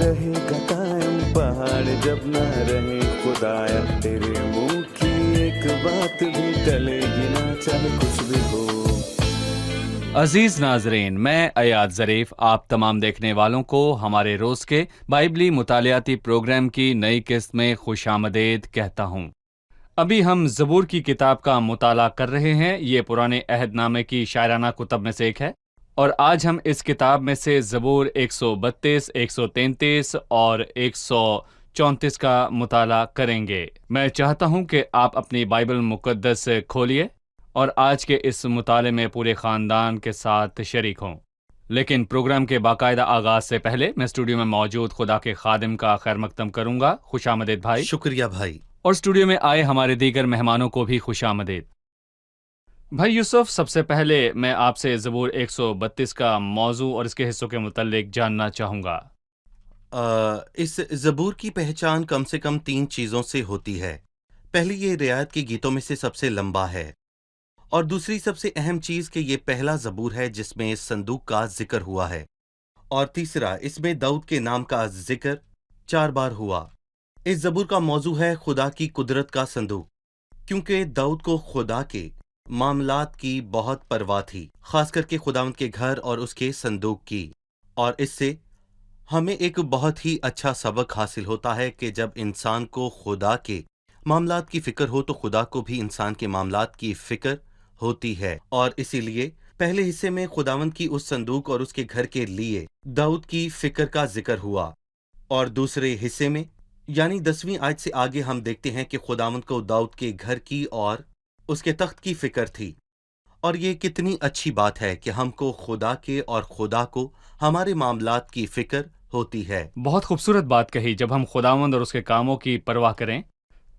رہے گا قائم پہاڑ جب نہ رہے خدایا، تیرے منہ کی ایک بات بھی ٹلے گی نہ چاہے کچھ بھی ہو۔ عزیز ناظرین، میں ایاد ظریف آپ تمام دیکھنے والوں کو ہمارے روز کے بائبلی مطالعاتی پروگرام کی نئی قسط میں خوش آمدید کہتا ہوں۔ ابھی ہم زبور کی کتاب کا مطالعہ کر رہے ہیں۔ یہ پرانے عہد نامے کی شاعرانہ کتب میں سے ایک ہے، اور آج ہم اس کتاب میں سے زبور 132، 133 اور 134 کا مطالعہ کریں گے۔ میں چاہتا ہوں کہ آپ اپنی بائبل مقدس کھولیے اور آج کے اس مطالعے میں پورے خاندان کے ساتھ شریک ہوں۔ لیکن پروگرام کے باقاعدہ آغاز سے پہلے میں اسٹوڈیو میں موجود خدا کے خادم کا خیر مقدم کروں گا۔ خوش آمدید بھائی۔ شکریہ بھائی۔ اور اسٹوڈیو میں آئے ہمارے دیگر مہمانوں کو بھی خوش آمدید۔ بھائی یوسف، سب سے پہلے میں آپ سے زبور 132 کا موضوع اور اس کے حصوں کے متعلق جاننا چاہوں گا۔ اس زبور کی پہچان کم سے کم 3 چیزوں سے ہوتی ہے۔ پہلی، یہ رعایت کے گیتوں میں سے سب سے لمبا ہے، اور دوسری سب سے اہم چیز کہ یہ پہلا زبور ہے جس میں صندوق کا ذکر ہوا ہے، اور تیسرا، اس میں داؤد کے نام کا ذکر 4 بار ہوا۔ اس زبور کا موضوع ہے خدا کی قدرت کا صندوق، کیونکہ داؤد کو خدا کے معاملات کی بہت پرواہ تھی، خاص کر کے خداوند کے گھر اور اس کے صندوق کی۔ اور اس سے ہمیں ایک بہت ہی اچھا سبق حاصل ہوتا ہے کہ جب انسان کو خدا کے معاملات کی فکر ہو تو خدا کو بھی انسان کے معاملات کی فکر ہوتی ہے۔ اور اسی لیے پہلے حصے میں خداوند کی اس صندوق اور اس کے گھر کے لیے داؤد کی فکر کا ذکر ہوا، اور دوسرے حصے میں یعنی 10ویں آیت سے آگے ہم دیکھتے ہیں کہ خداوند کو داؤد کے گھر کی اور اس کے تخت کی فکر تھی۔ اور یہ کتنی اچھی بات ہے کہ ہم کو خدا کے اور خدا کو ہمارے معاملات کی فکر ہوتی ہے۔ بہت خوبصورت بات کہی۔ جب ہم خداوند اور اس کے کاموں کی پرواہ کریں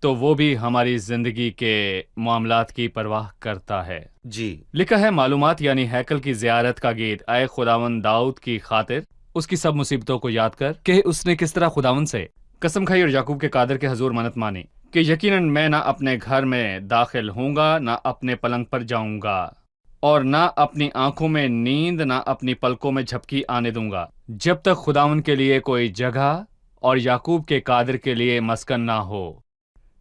تو وہ بھی ہماری زندگی کے معاملات کی پرواہ کرتا ہے۔ جی، لکھا ہے معلومات یعنی ہیکل کی زیارت کا گیت، اے خداوند داؤد کی خاطر اس کی سب مصیبتوں کو یاد کر، کہ اس نے کس طرح خداوند سے قسم کھائی اور یعقوب کے قادر کے حضور منت مانی کہ یقیناً میں نہ اپنے گھر میں داخل ہوں گا، نہ اپنے پلنگ پر جاؤں گا، اور نہ اپنی آنکھوں میں نیند، نہ اپنی پلکوں میں جھپکی آنے دوں گا، جب تک خداوند کے لیے کوئی جگہ اور یعقوب کے قادر کے لیے مسکن نہ ہو۔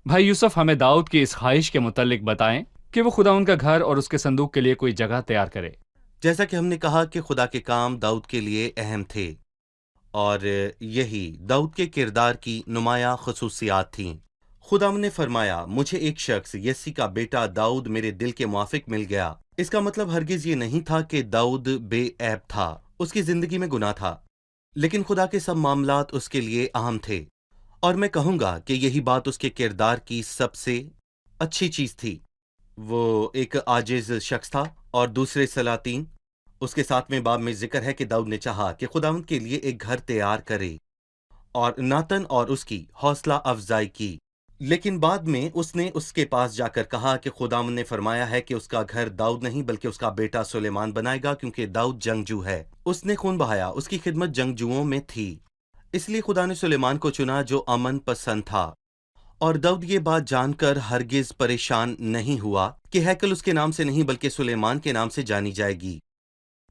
بھائی یوسف، ہمیں داؤد کی اس خواہش کے متعلق بتائیں کہ وہ خداوند کا گھر اور اس کے صندوق کے لیے کوئی جگہ تیار کرے۔ جیسا کہ ہم نے کہا کہ خدا کے کام داؤد کے لیے اہم تھے، اور یہی داؤد کے کردار کی نمایاں خصوصیات تھیں۔ خداوند نے فرمایا، مجھے ایک شخص یسی کا بیٹا داؤد میرے دل کے موافق مل گیا۔ اس کا مطلب ہرگز یہ نہیں تھا کہ داؤد بے عیب تھا، اس کی زندگی میں گناہ تھا، لیکن خدا کے سب معاملات اس کے لیے اہم تھے، اور میں کہوں گا کہ یہی بات اس کے کردار کی سب سے اچھی چیز تھی۔ وہ ایک عاجز شخص تھا، اور دوسرے سلاطین اس کے 7ویں باب میں ذکر ہے کہ داؤد نے چاہا کہ خداوند کے لیے ایک گھر تیار کرے، اور ناتن اور اس کی حوصلہ افزائی کی، لیکن بعد میں اس نے اس کے پاس جا کر کہا کہ خداوند نے فرمایا ہے کہ اس کا گھر داؤد نہیں بلکہ اس کا بیٹا سلیمان بنائے گا، کیونکہ داؤد جنگجو ہے، اس نے خون بہایا، اس کی خدمت جنگجوؤں میں تھی، اس لیے خدا نے سلیمان کو چنا جو امن پسند تھا۔ اور داؤد یہ بات جان کر ہرگز پریشان نہیں ہوا کہ ہیکل اس کے نام سے نہیں بلکہ سلیمان کے نام سے جانی جائے گی۔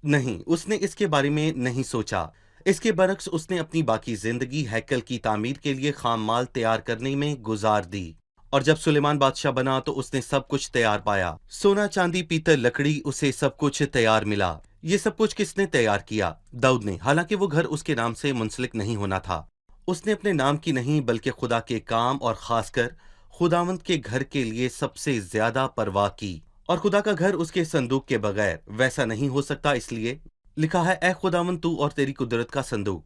نہیں، اس نے اس کے بارے میں نہیں سوچا، اس کے برعکس اس نے اپنی باقی زندگی ہیکل کی تعمیر کے لیے خام مال تیار کرنے میں گزار دی، اور جب سلیمان بادشاہ بنا تو اس نے سب کچھ تیار پایا، سونا چاندی پیتل لکڑی، اسے سب کچھ تیار ملا۔ یہ سب کچھ کس نے تیار کیا؟ داؤد نے، حالانکہ وہ گھر اس کے نام سے منسلک نہیں ہونا تھا۔ اس نے اپنے نام کی نہیں بلکہ خدا کے کام اور خاص کر خداوند کے گھر کے لیے سب سے زیادہ پرواہ کی، اور خدا کا گھر اس کے صندوق کے بغیر ویسا نہیں ہو سکتا، اس لیے لکھا ہے، اے خداوند تو اور تیری قدرت کا صندوق۔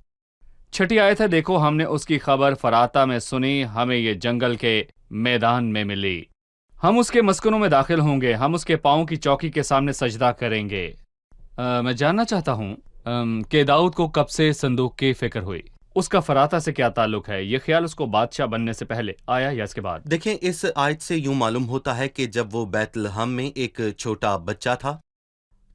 6 آیت ہے، دیکھو ہم نے اس کی خبر فراتا میں سنی، ہمیں یہ جنگل کے میدان میں ملی، ہم اس کے مسکنوں میں داخل ہوں گے، ہم اس کے پاؤں کی چوکی کے سامنے سجدہ کریں گے۔ میں جاننا چاہتا ہوں کہ داؤد کو کب سے صندوق کی فکر ہوئی؟ اس کا فراتا سے کیا تعلق ہے؟ یہ خیال اس کو بادشاہ بننے سے پہلے آیا یا اس کے بعد؟ دیکھیں، اس آیت سے یوں معلوم ہوتا ہے کہ جب وہ بیت لحم میں ایک چھوٹا بچہ تھا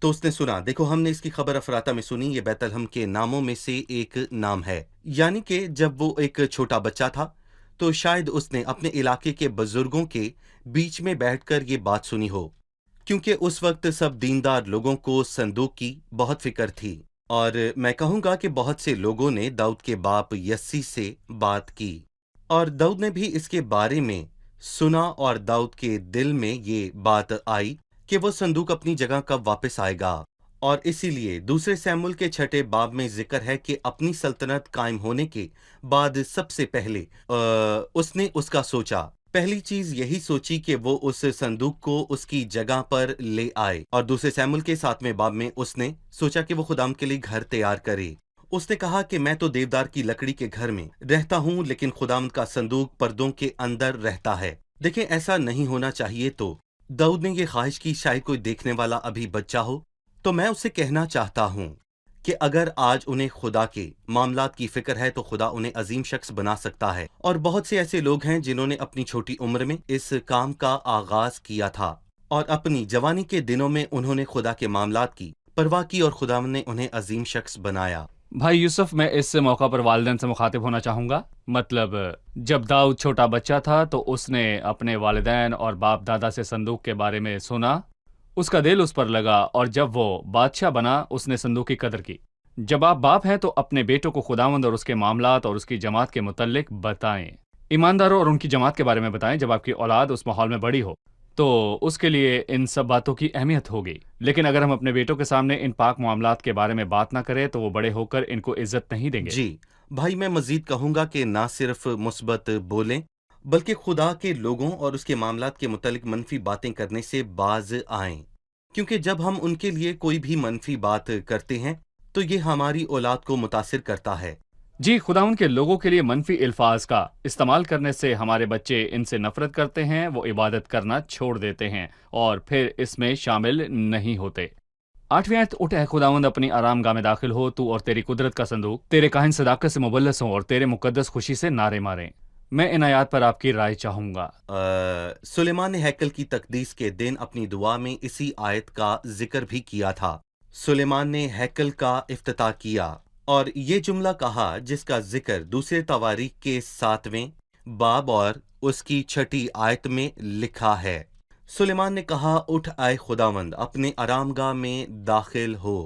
تو اس نے سنا، دیکھو ہم نے اس کی خبر افراتا میں سنی، یہ بیت لحم کے ناموں میں سے ایک نام ہے، یعنی کہ جب وہ ایک چھوٹا بچہ تھا تو شاید اس نے اپنے علاقے کے بزرگوں کے بیچ میں بیٹھ کر یہ بات سنی ہو، کیونکہ اس وقت سب دیندار لوگوں کو صندوق کی بہت فکر تھی۔ اور میں کہوں گا کہ بہت سے لوگوں نے داؤد کے باپ یسی سے بات کی، اور داؤد نے بھی اس کے بارے میں سنا، اور داؤد کے دل میں یہ بات آئی کہ وہ صندوق اپنی جگہ کب واپس آئے گا، اور اسی لیے دوسرے سیموئیل کے 6 باب میں ذکر ہے کہ اپنی سلطنت قائم ہونے کے بعد سب سے پہلے اس نے اس کا سوچا، پہلی چیز یہی سوچی کہ وہ اس صندوق کو اس کی جگہ پر لے آئے، اور دوسرے سیموئیل کے 7 باب میں اس نے سوچا کہ وہ خداوند کے لیے گھر تیار کرے۔ اس نے کہا کہ میں تو دیودار کی لکڑی کے گھر میں رہتا ہوں، لیکن خداوند کا صندوق پردوں کے اندر رہتا ہے۔ دیکھیں، ایسا نہیں ہونا چاہیے۔ تو داؤد نے یہ خواہش کی شاید کوئی دیکھنے والا ابھی بچہ ہو، تو میں اسے کہنا چاہتا ہوں کہ اگر آج انہیں خدا کے معاملات کی فکر ہے تو خدا انہیں عظیم شخص بنا سکتا ہے، اور بہت سے ایسے لوگ ہیں جنہوں نے اپنی چھوٹی عمر میں اس کام کا آغاز کیا تھا، اور اپنی جوانی کے دنوں میں انہوں نے خدا کے معاملات کی پرواہ کی، اور خدا نے انہیں عظیم شخص بنایا۔ بھائی یوسف، میں اس موقع پر والدین سے مخاطب ہونا چاہوں گا۔ مطلب جب داؤد چھوٹا بچہ تھا تو اس نے اپنے والدین اور باپ دادا سے صندوق کے بارے میں سنا، اس کا دل اس پر لگا، اور جب وہ بادشاہ بنا اس نے صندوق کی قدر کی۔ جب آپ باپ ہیں تو اپنے بیٹوں کو خداوند اور اس کے معاملات اور اس کی جماعت کے متعلق بتائیں، ایمانداروں اور ان کی جماعت کے بارے میں بتائیں۔ جب آپ کی اولاد اس ماحول میں بڑی ہو تو اس کے لیے ان سب باتوں کی اہمیت ہوگی، لیکن اگر ہم اپنے بیٹوں کے سامنے ان پاک معاملات کے بارے میں بات نہ کریں تو وہ بڑے ہو کر ان کو عزت نہیں دیں گے۔ جی بھائی، میں مزید کہوں گا کہ نہ صرف مثبت بولیں بلکہ خدا کے لوگوں اور اس کے معاملات کے متعلق منفی باتیں کرنے سے باز آئیں، کیونکہ جب ہم ان کے لیے کوئی بھی منفی بات کرتے ہیں تو یہ ہماری اولاد کو متاثر کرتا ہے۔ جی، خداوند کے لوگوں کے لیے منفی الفاظ کا استعمال کرنے سے ہمارے بچے ان سے نفرت کرتے ہیں، وہ عبادت کرنا چھوڑ دیتے ہیں اور پھر اس میں شامل نہیں ہوتے۔ 8ویں آیت، اٹھ اے خداوند اپنی آرام گاہ میں داخل ہو، تو اور تیری قدرت کا صندوق، تیرے کاہن صداقت سے مبلس ہوں اور تیرے مقدس خوشی سے نعرے ماریں۔ میں ان آیات پر آپ کی رائے چاہوں گا۔ سلیمان نے ہیکل کی تقدیس کے دن اپنی دعا میں اسی آیت کا ذکر بھی کیا تھا۔ سلیمان نے ہیکل کا افتتاح کیا اور یہ جملہ کہا جس کا ذکر دوسرے تواریخ کے 7ویں باب اور اس کی 6 آیت میں لکھا ہے۔ سلیمان نے کہا، اٹھ اے خداوند اپنے آرام گاہ میں داخل ہو،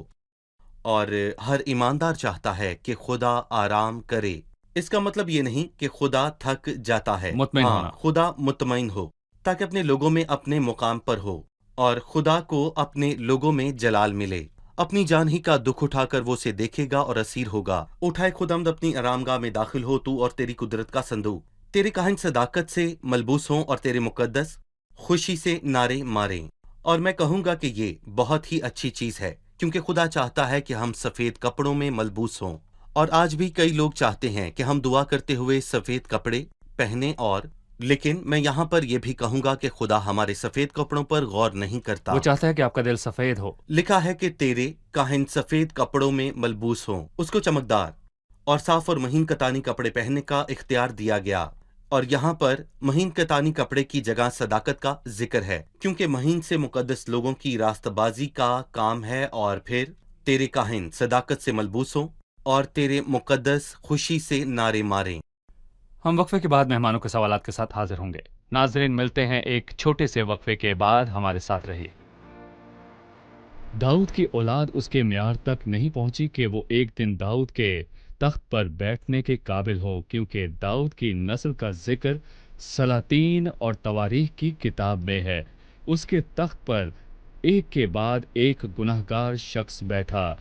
اور ہر ایماندار چاہتا ہے کہ خدا آرام کرے۔ اس کا مطلب یہ نہیں کہ خدا تھک جاتا ہے، مطمئن ہونا۔ خدا مطمئن ہو تاکہ اپنے لوگوں میں اپنے مقام پر ہو، اور خدا کو اپنے لوگوں میں جلال ملے۔ اپنی جان ہی کا دکھ اٹھا کر وہ اسے دیکھے گا اور اسیر ہوگا۔ اٹھائے خداوند اپنی آرام گاہ میں داخل ہو، تو اور تیری قدرت کا صندوق، تیرے کاہن صداقت سے ملبوس ہوں اور تیرے مقدس خوشی سے نعرے ماریں۔ اور میں کہوں گا کہ یہ بہت ہی اچھی چیز ہے، کیونکہ خدا چاہتا ہے کہ ہم سفید کپڑوں میں ملبوس ہوں، اور آج بھی کئی لوگ چاہتے ہیں کہ ہم دعا کرتے ہوئے سفید کپڑے پہنیں، اور لیکن میں یہاں پر یہ بھی کہوں گا کہ خدا ہمارے سفید کپڑوں پر غور نہیں کرتا۔ وہ چاہتا ہے کہ آپ کا دل سفید ہو۔ لکھا ہے کہ تیرے کاہن سفید کپڑوں میں ملبوس ہوں۔ اس کو چمکدار اور صاف اور مہین کتانی کپڑے پہننے کا اختیار دیا گیا، اور یہاں پر مہین کتانی کپڑے کی جگہ صداقت کا ذکر ہے، کیونکہ مہین سے مقدس لوگوں کی راست بازی کا کام ہے۔ اور پھر تیرے کاہن صداقت سے ملبوس ہوں اور تیرے مقدس خوشی سے نعرے ماریں۔ ہم وقفے کے بعد مہمانوں کے سوالات کے ساتھ حاضر ہوں گے۔ ناظرین، ملتے ہیں ایک چھوٹے سے وقفے کے بعد، ہمارے ساتھ رہیے۔ داؤد کی اولاد اس کے معیار تک نہیں پہنچی کہ وہ ایک دن داؤد کے تخت پر بیٹھنے کے قابل ہو، کیونکہ داؤد کی نسل کا ذکر سلاطین اور تواریخ کی کتاب میں ہے۔ اس کے تخت پر ایک کے بعد ایک گنہگار شخص بیٹھا،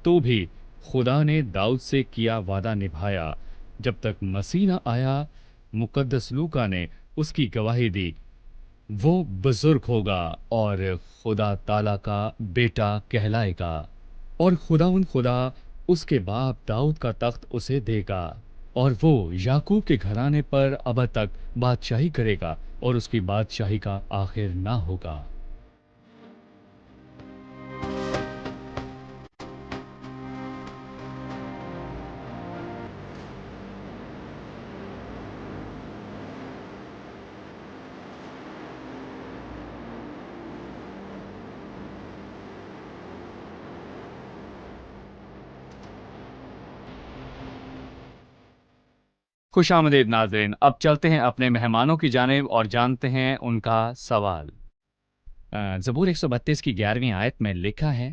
تو بھی خدا نے داؤد سے کیا وعدہ نبھایا۔ جب تک مسیح نہ آیا، مقدس لوکا نے اس کی گواہی دی، وہ بزرگ ہوگا اور خدا تعالیٰ کا بیٹا کہلائے گا، اور خدا اس کے باپ داؤد کا تخت اسے دے گا، اور وہ یعقوب کے گھرانے پر ابد تک بادشاہی کرے گا، اور اس کی بادشاہی کا آخر نہ ہوگا۔ خوش آمدید ناظرین، اب چلتے ہیں اپنے مہمانوں کی جانب اور جانتے ہیں ان کا سوال۔ زبور 132 کی 11ویں آیت میں لکھا ہے،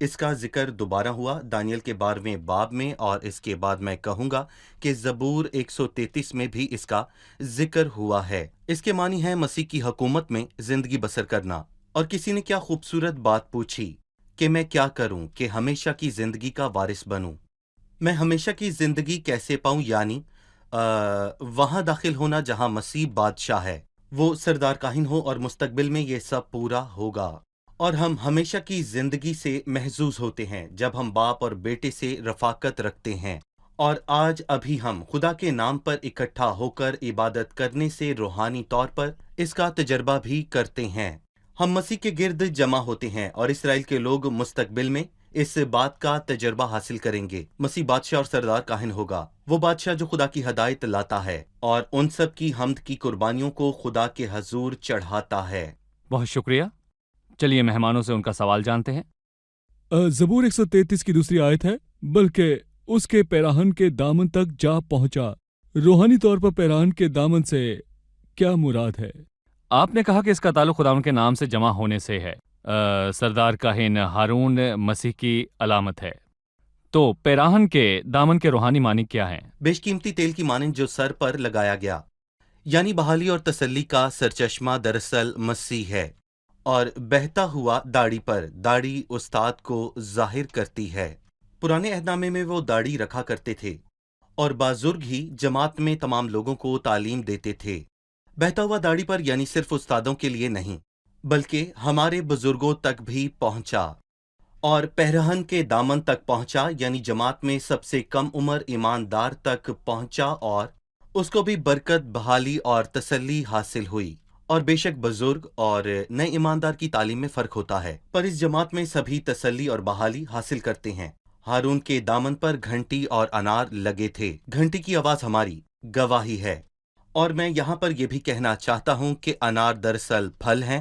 اس کا ذکر دوبارہ ہوا دانیل کے 12ویں باب میں، اور اس کے بعد میں کہوں گا کہ زبور 133 میں بھی اس کا ذکر ہوا ہے۔ اس کے معنی ہے مسیح کی حکومت میں زندگی بسر کرنا۔ اور کسی نے کیا خوبصورت بات پوچھی کہ میں کیا کروں کہ ہمیشہ کی زندگی کا وارث بنوں۔ میں ہمیشہ کی زندگی کیسے پاؤں؟ یعنی وہاں داخل ہونا جہاں مسیح بادشاہ ہے، وہ سردار کاہن ہو، اور مستقبل میں یہ سب پورا ہوگا۔ اور ہم ہمیشہ کی زندگی سے محظوظ ہوتے ہیں جب ہم باپ اور بیٹے سے رفاقت رکھتے ہیں۔ اور آج ابھی ہم خدا کے نام پر اکٹھا ہو کر عبادت کرنے سے روحانی طور پر اس کا تجربہ بھی کرتے ہیں۔ ہم مسیح کے گرد جمع ہوتے ہیں، اور اسرائیل کے لوگ مستقبل میں اس بات کا تجربہ حاصل کریں گے۔ مسیح بادشاہ اور سردار کاہن ہوگا، وہ بادشاہ جو خدا کی ہدایت لاتا ہے اور ان سب کی حمد کی قربانیوں کو خدا کے حضور چڑھاتا ہے۔ بہت شکریہ۔ چلیے مہمانوں سے ان کا سوال جانتے ہیں۔ زبور 133 کی دوسری آیت ہے، بلکہ اس کے پیراہن کے دامن تک جا پہنچا۔ روحانی طور پر پیراہن کے دامن سے کیا مراد ہے؟ آپ نے کہا کہ اس کا تعلق خداوند کے نام سے جمع ہونے سے ہے۔ سردار کاہن ہارون مسیح کی علامت ہے، تو پیراہن کے دامن کے روحانی معنی کیا ہیں؟ بیش قیمتی تیل کی مانند جو سر پر لگایا گیا، یعنی بحالی اور تسلی کا سرچشمہ دراصل مسیح ہے، اور بہتا ہوا داڑھی پر، داڑھی استاد کو ظاہر کرتی ہے۔ پرانے عہد نامے میں وہ داڑھی رکھا کرتے تھے، اور بزرگ ہی جماعت میں تمام لوگوں کو تعلیم دیتے تھے۔ بہتا ہوا داڑھی پر یعنی صرف استادوں کے لیے نہیں، بلکہ ہمارے بزرگوں تک بھی پہنچا، اور پیرہن کے دامن تک پہنچا یعنی جماعت میں سب سے کم عمر ایماندار تک پہنچا، اور اس کو بھی برکت، بحالی اور تسلی حاصل ہوئی۔ اور بے شک بزرگ اور نئے ایماندار کی تعلیم میں فرق ہوتا ہے، پر اس جماعت میں سبھی تسلی اور بحالی حاصل کرتے ہیں۔ ہارون کے دامن پر گھنٹی اور انار لگے تھے۔ گھنٹی کی آواز ہماری گواہی ہے، اور میں یہاں پر یہ بھی کہنا چاہتا ہوں کہ انار دراصل پھل ہیں،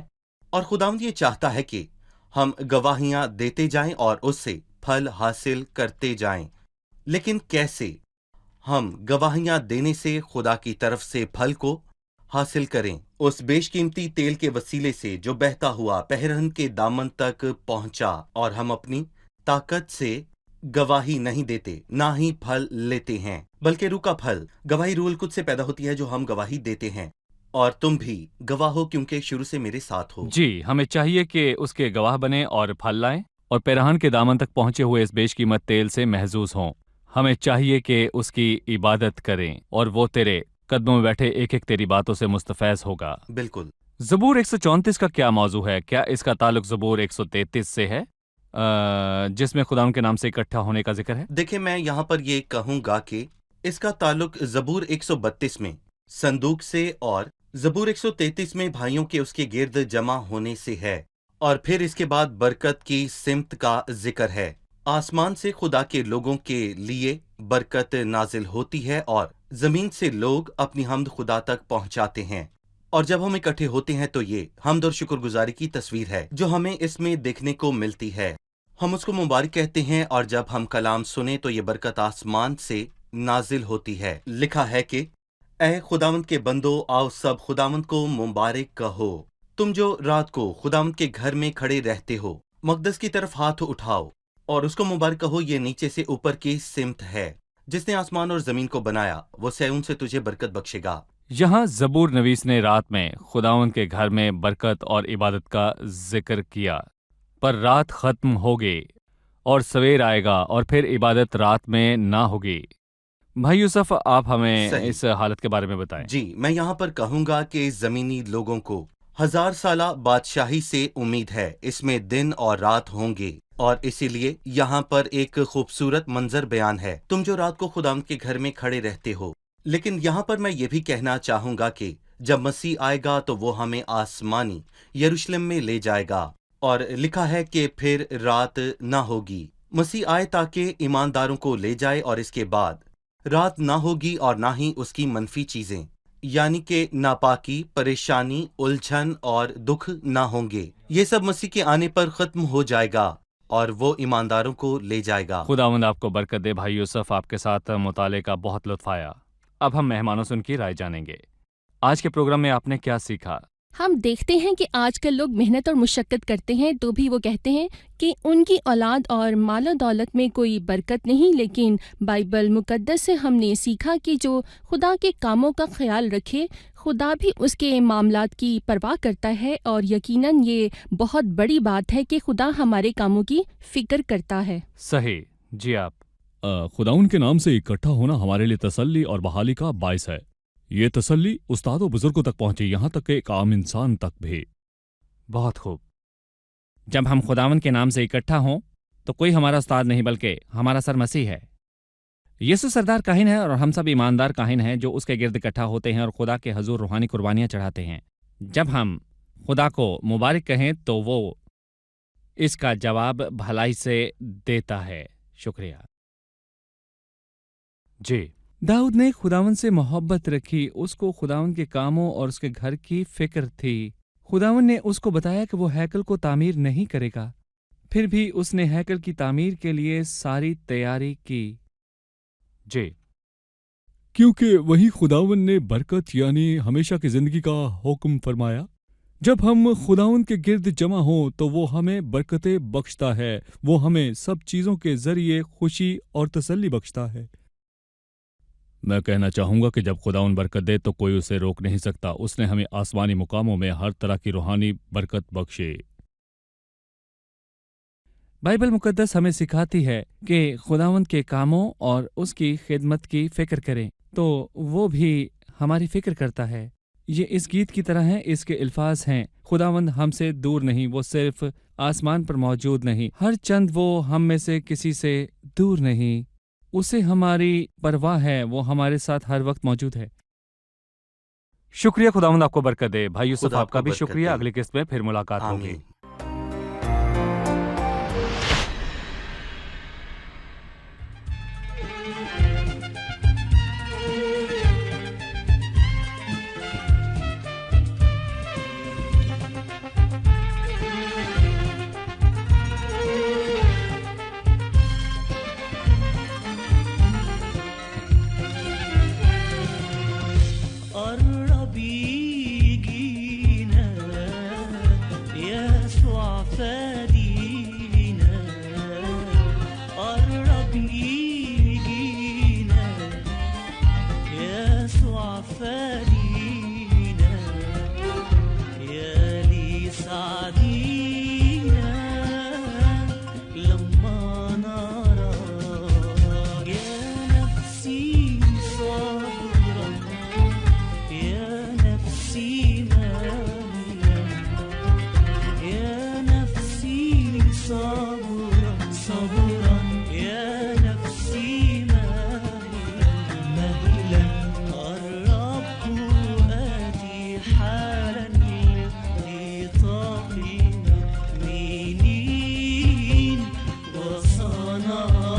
اور خداوند یہ چاہتا ہے کہ ہم گواہیاں دیتے جائیں اور اس سے پھل حاصل کرتے جائیں۔ لیکن کیسے ہم گواہیاں دینے سے خدا کی طرف سے پھل کو حاصل کریں؟ اس بیش قیمتی تیل کے وسیلے سے جو بہتا ہوا پیرہن کے دامن تک پہنچا، اور ہم اپنی طاقت سے گواہی نہیں دیتے، نہ ہی پھل لیتے ہیں، بلکہ روح کا پھل گواہی روح القدس سے پیدا ہوتی ہے جو ہم گواہی دیتے ہیں۔ اور تم بھی گواہ ہو کیونکہ شروع سے میرے ساتھ ہو۔ جی، ہمیں چاہیے کہ اس کے گواہ بنیں اور پھل لائیں، اور پیراہن کے دامن تک پہنچے ہوئے اس بیش قیمت تیل سے محظوظ ہوں۔ ہمیں چاہیے کہ اس کی عبادت کریں، اور وہ تیرے قدموں میں بیٹھے ایک ایک تیری باتوں سے مستفیض ہوگا۔ بالکل۔ زبور 134 کا کیا موضوع ہے؟ کیا اس کا تعلق زبور 133 سے ہے جس میں خدا کے نام سے اکٹھا ہونے کا ذکر ہے؟ دیکھیں، میں یہاں پر یہ کہوں گا کہ اس کا تعلق زبور 132 میں صندوق سے، اور زبور 133 میں بھائیوں کے اس کے گرد جمع ہونے سے ہے، اور پھر اس کے بعد برکت کی سمت کا ذکر ہے۔ آسمان سے خدا کے لوگوں کے لیے برکت نازل ہوتی ہے، اور زمین سے لوگ اپنی حمد خدا تک پہنچاتے ہیں۔ اور جب ہم اکٹھے ہوتے ہیں تو یہ حمد اور شکر گزاری کی تصویر ہے جو ہمیں اس میں دیکھنے کو ملتی ہے۔ ہم اس کو مبارک کہتے ہیں، اور جب ہم کلام سنیں تو یہ برکت آسمان سے نازل ہوتی ہے۔ لکھا ہے کہ اے خداوند کے بندو، آؤ سب خداوند کو مبارک کہو۔ تم جو رات کو خداوند کے گھر میں کھڑے رہتے ہو، مقدس کی طرف ہاتھ اٹھاؤ اور اس کو مبارک کہو۔ یہ نیچے سے اوپر کی سمت ہے۔ جس نے آسمان اور زمین کو بنایا، وہ صہیون سے تجھے برکت بخشے گا۔ یہاں زبور نویس نے رات میں خداوند کے گھر میں برکت اور عبادت کا ذکر کیا، پر رات ختم ہوگی اور سویر آئے گا، اور پھر عبادت رات میں نہ ہوگی۔ بھائی یوسف، آپ ہمیں صحیح۔ اس حالت کے بارے میں بتائیں۔ جی، میں یہاں پر کہوں گا کہ زمینی لوگوں کو 1000 سالہ بادشاہی سے امید ہے۔ اس میں دن اور رات ہوں گے، اور اسی لیے یہاں پر ایک خوبصورت منظر بیان ہے، تم جو رات کو خداوند کے گھر میں کھڑے رہتے ہو۔ لیکن یہاں پر میں یہ بھی کہنا چاہوں گا کہ جب مسیح آئے گا تو وہ ہمیں آسمانی یروشلم میں لے جائے گا، اور لکھا ہے کہ پھر رات نہ ہوگی۔ مسیح آئے تاکہ ایمانداروں کو لے جائے، اور اس کے بعد رات نہ ہوگی اور نہ ہی اس کی منفی چیزیں، یعنی کہ ناپاکی، پریشانی، الجھن اور دکھ نہ ہوں گے۔ یہ سب مسیح کے آنے پر ختم ہو جائے گا، اور وہ ایمانداروں کو لے جائے گا۔ خداوند آپ کو برکت دے۔ بھائی یوسف، آپ کے ساتھ مطالعے کا بہت لطف آیا۔ اب ہم مہمانوں سے ان کی رائے جانیں گے۔ آج کے پروگرام میں آپ نے کیا سیکھا؟ ہم دیکھتے ہیں کہ آج کل لوگ محنت اور مشقت کرتے ہیں تو بھی وہ کہتے ہیں کہ ان کی اولاد اور مال و دولت میں کوئی برکت نہیں، لیکن بائبل مقدس سے ہم نے سیکھا کہ جو خدا کے کاموں کا خیال رکھے خدا بھی اس کے معاملات کی پرواہ کرتا ہے، اور یقیناً یہ بہت بڑی بات ہے کہ خدا ہمارے کاموں کی فکر کرتا ہے۔ صحیح، جی آپ۔ خداون کے نام سے اکٹھا ہونا ہمارے لیے تسلی اور بحالی کا باعث ہے۔ یہ تسلی استاد و بزرگوں تک پہنچی، یہاں تک کہ ایک عام انسان تک بھی۔ بہت خوب۔ جب ہم خداوند کے نام سے اکٹھا ہوں تو کوئی ہمارا استاد نہیں بلکہ ہمارا سر مسیح ہے۔ یسوع سردار کاہن ہے اور ہم سب ایماندار کاہن ہیں جو اس کے گرد اکٹھا ہوتے ہیں اور خدا کے حضور روحانی قربانیاں چڑھاتے ہیں۔ جب ہم خدا کو مبارک کہیں تو وہ اس کا جواب بھلائی سے دیتا ہے۔ شکریہ۔ جی، داؤد نے خداون سے محبت رکھی، اس کو خداون کے کاموں اور اس کے گھر کی فکر تھی۔ خداون نے اس کو بتایا کہ وہ ہیکل کو تعمیر نہیں کرے گا، پھر بھی اس نے ہیکل کی تعمیر کے لیے ساری تیاری کی۔ جی، کیونکہ وہی خداون نے برکت یعنی ہمیشہ کی زندگی کا حکم فرمایا۔ جب ہم خداون کے گرد جمع ہوں تو وہ ہمیں برکتیں بخشتا ہے، وہ ہمیں سب چیزوں کے ذریعے خوشی اور تسلی بخشتا ہے۔ میں کہنا چاہوں گا کہ جب خداون برکت دے تو کوئی اسے روک نہیں سکتا۔ اس نے ہمیں آسمانی مقاموں میں ہر طرح کی روحانی برکت بخشے۔ بائبل مقدس ہمیں سکھاتی ہے کہ خداوند کے کاموں اور اس کی خدمت کی فکر کریں تو وہ بھی ہماری فکر کرتا ہے۔ یہ اس گیت کی طرح ہے، اس کے الفاظ ہیں، خداوند ہم سے دور نہیں، وہ صرف آسمان پر موجود نہیں، ہر چند وہ ہم میں سے کسی سے دور نہیں، اسے ہماری پرواہ ہے، وہ ہمارے ساتھ ہر وقت موجود ہے۔ شکریہ، خداوند آپ کو برکت دے۔ بھائی یوسف خدا آپ کا آپ کو بھی برکت شکریہ، دے۔ اگلی قسط میں پھر ملاقات ہوگی۔ آمین۔ وصنع